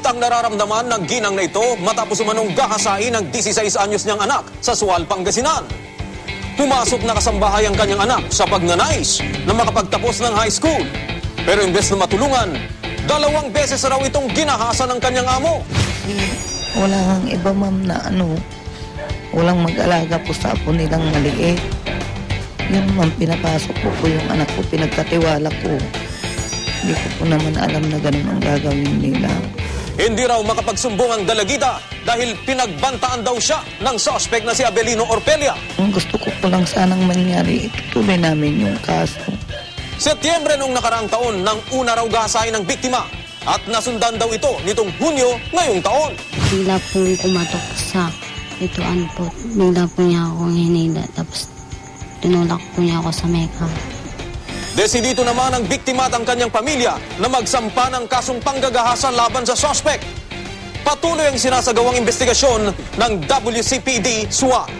Galit ang nararamdaman ng ginang na ito matapos umanong gahasain ng 16 anyos niyang anak sa Sual, Pangasinan. Pumasok na kasambahay ang kanyang anak sa pagnanais na makapagtapos ng high school. Pero imbes na matulungan, 2 beses raw itong ginahasa ng kanyang amo. Wala kang iba, ma'am, na walang mag-alaga po sa apo nilang maliit. Yun, ma'am, pinapasok po yung anak ko, pinagkatiwala ko. Hindi ko po naman alam na ganun ang gagawin nila. Hindi raw makapagsumbong ang dalagita dahil pinagbantaan daw siya ng suspect na si Abelino Orpelia. Ang gusto ko po lang sanang mangyari, itutuloy namin yung kaso. Setyembre nung nakaraang taon nang una raw gahasain ng biktima at nasundan daw ito nitong Hunyo ngayong taon. Bigla pong kumatok sa ituan po. Bigla po niya akong hinila tapos tinulak po niya ako sa meka. Desidito naman ang biktima at ang kanyang pamilya na magsampa ng kasong panggagahasa laban sa suspect. Patuloy ang sinasagawang investigasyon ng WCPD SWAT.